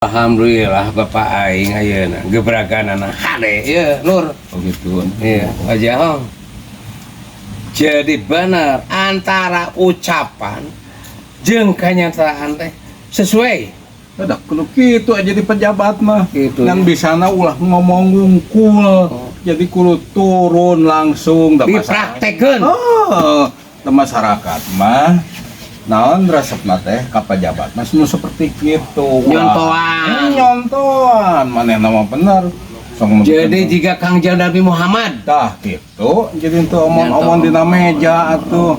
Alhamdulillah Bapak aing ayeuna gebraganana hade ya Nur. Oh gitu. Iya, aja Hong. Jadi benar antara ucapan jeung kenyataan teh sesuai. Ada kudu kitu aja di pejabat mah. Gitu, Yang ya. bisana ulah ngomong ngungkul. Jadi kudu turun langsung da Dipraktekeun. Oh, da masyarakat mah naon resepna teh ka pejabat mah nu seperti kitu. Nyontoan. Manehna mah bener. Jadi jika Kang Jal Nabi Muhammad tah gitu. Jadi itu omong-omong dina meja atuh.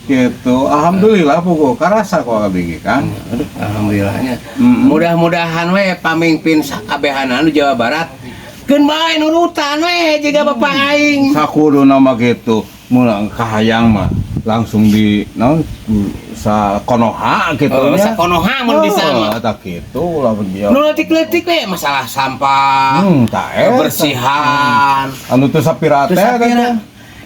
Gitu. Alhamdulillah pokok karasa kok abigi kan. Aduh, alhamdulillahnya. Mudah-mudahan we pamimpin kabehana nu Jawa Barat keun bae nurutan we jiga Bapak aing. Sakuduna mah gitu. Mulang kahayang mah langsung di naon sakonoha gitu nya. Sakonoha mun bisa mah. Tak kitu lah dia. Nu leutik-leutik we masalah sampah, Tah eta. kebersihan. Anu teu sapira teh eta.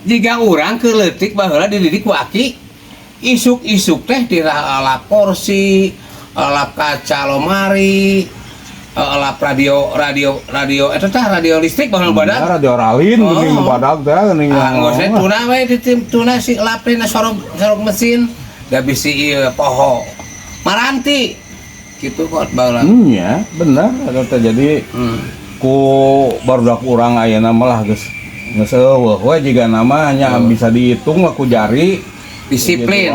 Jika urang keur leutik baheula dididik ku aki. Isuk-isuk teh dilap kursi, lap kaca lemari, lap radio eta teh radio listrik baheula badak. Radio ralin geuning badak teh geuning. Ngose tuna we dituna si laprina sorok mesin, da bisi ieu poho. Maranti. Kitu kok baheula. Nya, bener eta teh jadi ku barudak urang ayeuna malah geus eueuh we jiga namanya bisa dihitung lah ku jari. Disiplin.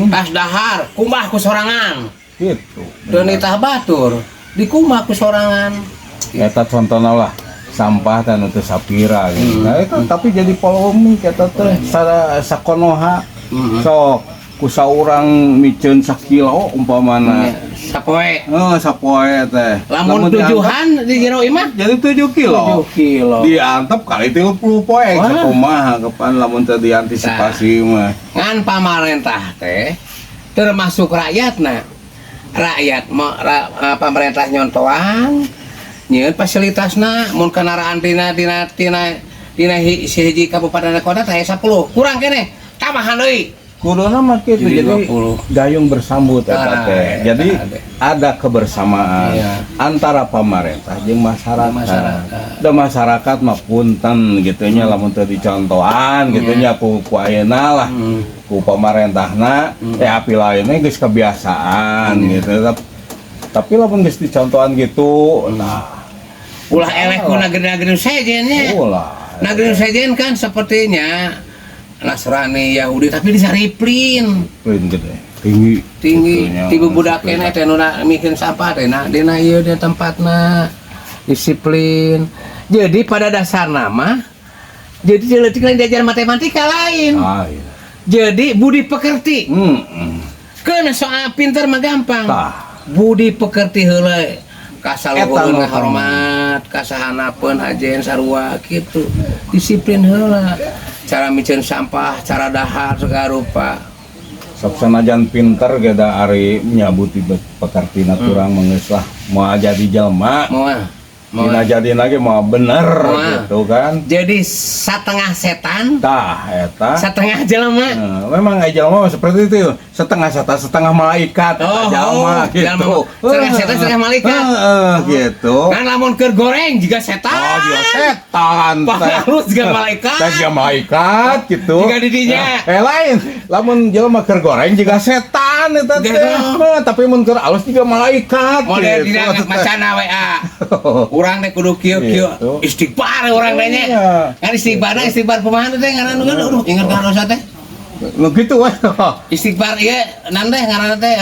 Tas dahar, kumah ku sorangan. Gitu. Dan itah batur, dikumah ku sorangan. Eta contohna lah sampah teh nu teu sapira gitu. Nah, eta tapi jadi polemik eta teh sakonoha. Sok ku saurang miceun sakilo umpamana. Sapoe. Sapoe teh. Lamun tujuhan di jero imah jadi 7 kilo. 7 kilo. Diantep kali 30 poe sakumaha kapan lamun teu diantisipasi mah. Ngan pamarentah teh termasuk rakyatna. Rakyat pemerintah nyontoan nyieun fasilitasna mun kendaraan dina hiji kabupaten kota teh 10. Kurang keneh. Tambahan deui. Kuduna mah kitu jadi 20. gayung bersambut eta teh. Jadi ada kebersamaan antara pemerintah jeung masyarakat. Da masyarakat mah punten gitu nya lamun teu dicontohan gitu nya ku ayeuna lah. Ku pemerintahna api lainnya geus kebiasaan gitu. Tapi lamun geus dicontohan gitu nah ulah eleh ku negeri-negeri sejen nya. Ulah. Negeri sejen kan sepertinya Nasrani Yahudi tapi disariplin gede tinggi tiba budak kene teh nu mikir sampah teh na dina ieu di tempatna disiplin. Jadi pada dasar nama jadi leutik lain diajar matematika lain. Iya. Jadi budi pekerti. Keun soal pinter mah gampang. Budi pekerti heula. Kasaluhurna hormat, kasahanapeun ajen sarua kitu. Disiplin heula. Cara miceun sampah, cara dahar segala rupa. Sok sanajan pinter geda ari nyabuti pekertina kurang mengeus lah moal jadi jelema. Dina jadi lagi mau bener gitu kan. Jadi setengah setan. Tah eta. Setengah jelema. Memang jelema seperti itu. Setengah setan, setengah malaikat. Jelema gitu. Setengah setan, setengah malaikat. Gitu. Kan lamun keur goreng juga setan. Oh, juga setan. Halus juga malaikat. Teh juga malaikat gitu. Juga didinya. Lain. Lamun jelema keur goreng juga setan eta teh. Tapi mun keur alus juga malaikat. Model dina macana WA. Urang teh kudu kieu istighfar urang teh nya. Kan istighfar kumaha teh ngaranna aduh inget ngaranna teh. Nu kitu we. Istighfar ieu naon teh ngaranna teh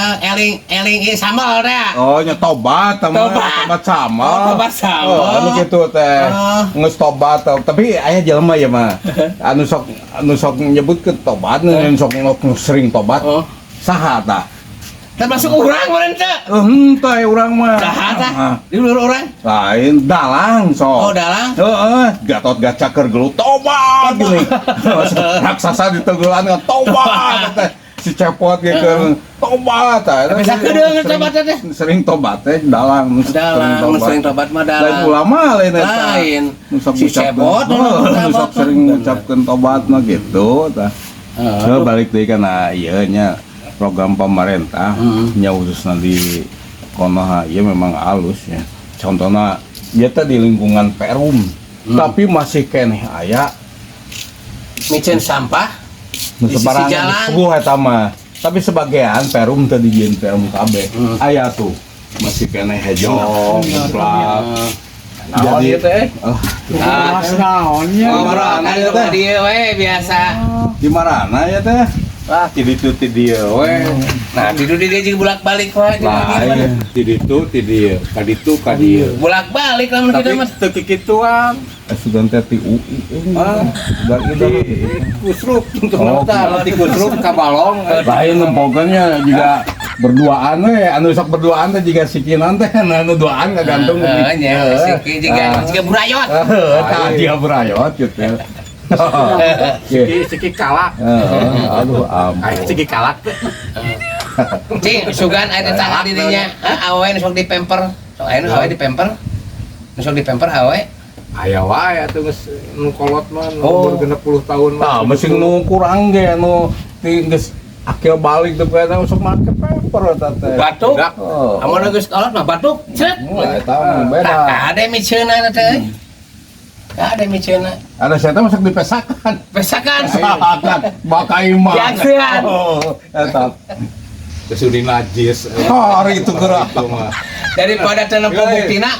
eling ieu sambal teh. Oh nya tobat sambal. Tobat sambal. Anu kitu teh. Geus tobat tapi aya jelema ya mah. Anu sok nyebutkeun tobat nu sok sering tobat. Saha tah? Termasuk urang meureun teh. Henteu urang mah. Saha tah? Di luar urang? Lain dalang sok. Oh, dalang. Gatot gaca keur gelut tobat geuning. Raksasa diteugulan tobat teh. Si cepot ge keur tobat tah. Bisa kedeung tobat teh. Sering tobat teh dalang. Sering tobat mah dalang. Lain ulama lain eta. Lain. Si cepot sok sering ngucapkeun tobat mah gitu tah. Balik deui kana ieu nya program pemerintah nya khususna di Konoha ieu memang halus ya. Contohna ieu teh di lingkungan Perum, tapi masih keneh aya micen sampah nu di sisi sebarangan jalan. subuh eta mah. Tapi sebagian Perum teh dijieun Perum kabeh. Aya tuh masih keneh hejong, plak. Jadi teh naonnya. Marana teh dia we biasa. di marana ya teh? Ti ditu ti dieu we. Nah, tidur di dia juga bolak-balik wae. Lain ti ditu ti dieu, ka ditu ka dieu. Bolak-balik lamun kita Tapi mah. teu kikituan. Sugan teh ti UI. Da ini kusrup Oh, kalau di kusrup ka balong. Lain nempokeunnya juga berduaan we, anu sok berduaan teh jiga sikinan teh anu duaan ngagantung Nya, siki juga burayot. Tah dia berayot gitu. Siki kalak. Aduh ampun. Siki kalak. Cing, sugan aya tangan dirinya. Awe nu sok dipemper. Sok aya nu awe dipemper. Nu sok dipemper awe. Aya wae atuh geus nu kolot mah Oh. umur 60 tahun Tah mesin nu kurang ge anu geus akil balik teh eta sok make pemper eta teh. Batuk. Oh. Amun geus kolot mah batuk. Cet. Eta beda. Tah ade miceuna teh. Ade miceuna. Ada saya teh masuk dipesakan. Pesakan. Pesakan bakai mah. Jangkean. Oh, eta. Kesudi najis. Hari itu gerak. Itu mah. Daripada teu nempo buktina.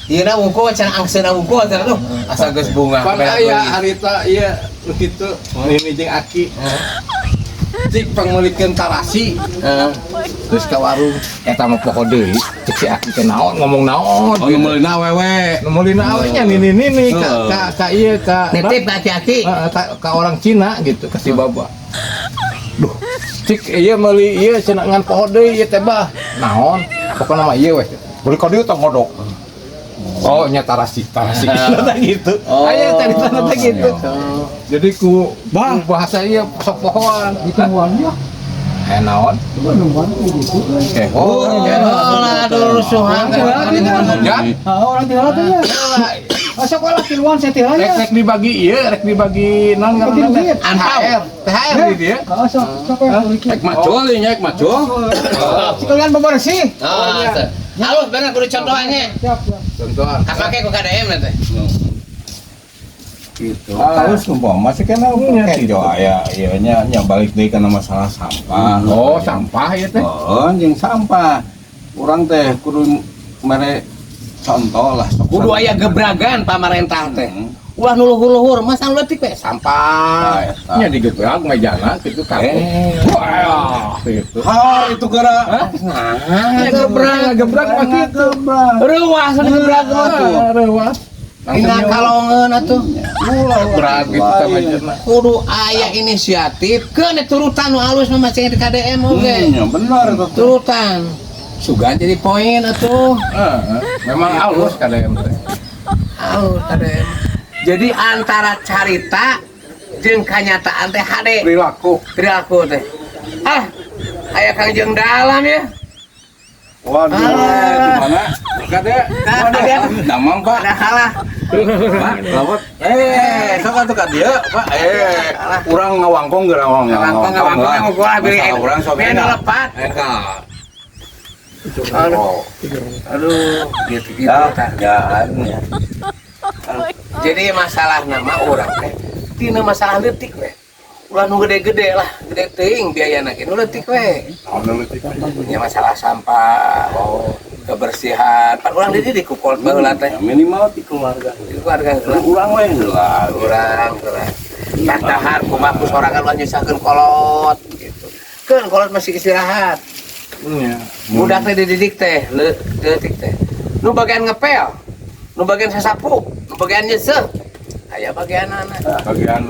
Ieu na wungkul can angseuna wungkul teh tuh. Asa geus bunga. Pan aya harita ieu kitu ini jeung Aki. Cik pangmeulikeun tarasi. Terus ke warung eta mah poho deui. Cek si Aki teh naon ngomong naon. Oh meulina awewe. Nemeulin awenya nini ka ieu ka Nitip hati-hati. ka orang Cina gitu ke si baba. Duh, cik ieu meuli ieu cenah ngan poho deui ieu teh bah. Naon? Pokona mah ieu we. Beli ka dieu tong ngodok. Oh, nya tarasi gitu. Aya cerita teh gitu. Jadi ku bahasa ieu sok pohoan gitu wannya. Naon? Oh, aduh rusuhan. Orang tinggal teh ya. Masa kok laki luan saya tinggal ya. Rek dibagi ieu, rek dibagi naon ngaranna teh? Antau. THR di dieu. Rek macul nya rek macul. Sekalian bebersih. Oh, teh. Halus bener kudu contohannya. Contohan. Kapake ku KDM na teh. Gitu. Terus umpama masih kena pakai jo aya ieu nya balik deui kana masalah sampah. Oh, sampah ya teh. Oh, jeung sampah. Urang teh kudu mere contoh lah. Kudu aya gebragan pamarentah teh. Ulah nu luhur-luhur masa leutik we sampah. Nya digebrag mejana kitu kaku. Wah, gitu. Ha, itu gara. Nah, Gebrag mah kitu. Reuas gebrag mah tuh. Reuas. Tinggal kalongeun atuh. Gebrag gitu teh mejana. Kudu aya inisiatif keun turutan nu alus mah masih di KDM oge. Ya benar itu. Turutan. Sugan jadi poin atuh. Memang halus kadang teh. Alus KDM. Jadi antara carita jeung kanyataan teh hade Perilaku. perilaku teh. Aya Kangjeng dalam ya. Waduh, gimana? Kade. Damang, Pak. Ada kalah. Pak, lawat. Sok atuh ka dieu, Pak. Urang ngawangkong geura Ngawangkong gua beli. Urang sok Main lepat. Aduh, gitu-gitu jangan ya. Jadi masalah nama orang teh tina masalah leutik we. Ulah nu gede-gede lah, gede teuing biayana ge nu leutik we. Ya masalah sampah, kebersihan. Pan urang dididik ku kolot baheula teh. Minimal di keluarga. Di keluarga Urang we heula. urang. Tah kumaha ku sorangan ulah nyusahkeun kolot gitu. Keun kolot masih istirahat. Budak teh dididik teh, leutik teh. Nu bagian ngepel, nu bagian sasapu, nu bagian nyeseuh. Aya bagian anak. Bagian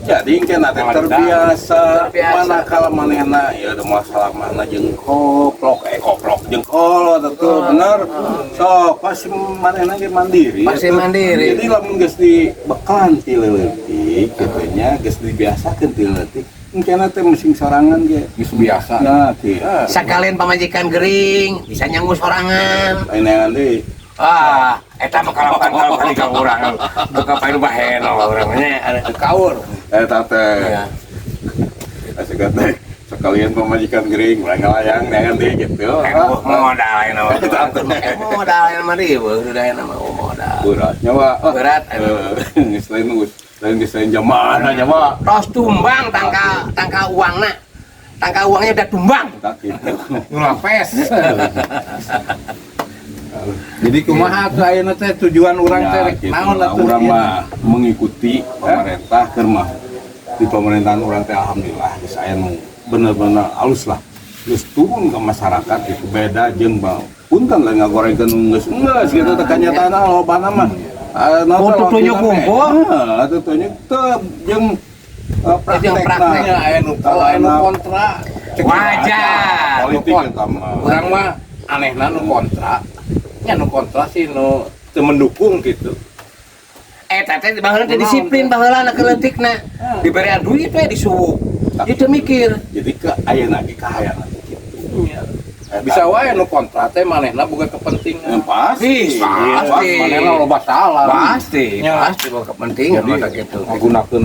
jadi kan teh terbiasa mana kala manehna ya ada masalah mana jeung koplok jeung kolot atuh bener. Sok pasti manehna ge mandiri. Pasti mandiri. Jadi lamun geus dibekalan ti leutik kitu nya geus dibiasakeun ti leutik. Mungkin teh mesin sorangan ge Geus biasa. nah ti Sakalian pamajikan gering, bisa nyanggu sorangan. lain deui. Eta mah kalau kali ka urang. Buka painu baheno urang nya ada kaur. Eta teh Ya. asik teh sok kalian pemajikan gering layang jangan deh gitu. Modal ini modal yang mah dia udah yang nama modal Berat nyawa. berat Selain zaman nyawa. tos tumbang tangka uangna tangka uangnya udah tumbang Tak gitu. ngelapes Jadi kumaha ke ayeuna teh tujuan urang teh naon atuh urang mah mengikuti pemerintah keur mah di pemerintahan urang teh alhamdulillah geus aya nu bener-bener halus lah geus turun ke masyarakat itu beda jeung bang punten lah ngagorengkeun geus gitu teh kanyataan lobana mah Untuk tunjuk kumpul atuh tunjuk teu jeung prakteknya aya nu kontra wajar politik eta mah urang mah anehna nu kontra nya nu kontra sih nu teu mendukung gitu. teh baheula teh disiplin baheula na keleutikna diberi duit we disuwuk itu mikir jadi ke ayeuna ge kahayang gitu Bisa wae nu kontra teh manehna boga kepentingan. pasti Manehna loba salah. pasti boga kepentingan Jadi, mata gitu ngagunakeun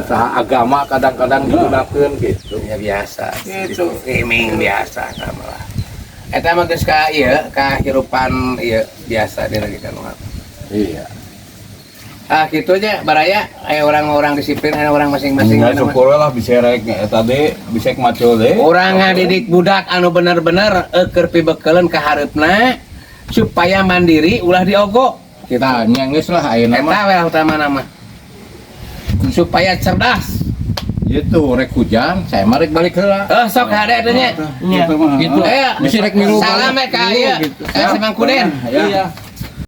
saha agama kadang-kadang digunakeun gitu. ya biasa Gitu. gaming biasa sama lah eta mah geus ka ieu kahirupan ieu biasa di lagi kan Iya. gitu aja baraya aya orang-orang disiplin aya orang masing-masing Ya syukur lah bisa rek eta teh bisa macul deh. orang ngadidik budak anu bener-bener keur pibeukeun ka hareupna supaya mandiri ulah diogo Kita nyanggeus lah ayeuna mah. eta we utama nama supaya cerdas Gitu rek hujan, saya mah rek balik heula. sok hade eta nya Gitu mah. Gitu. Aya Bisa rek milu salam balik. ka ieu Gitu. ka Semangkuden Ya. Iya.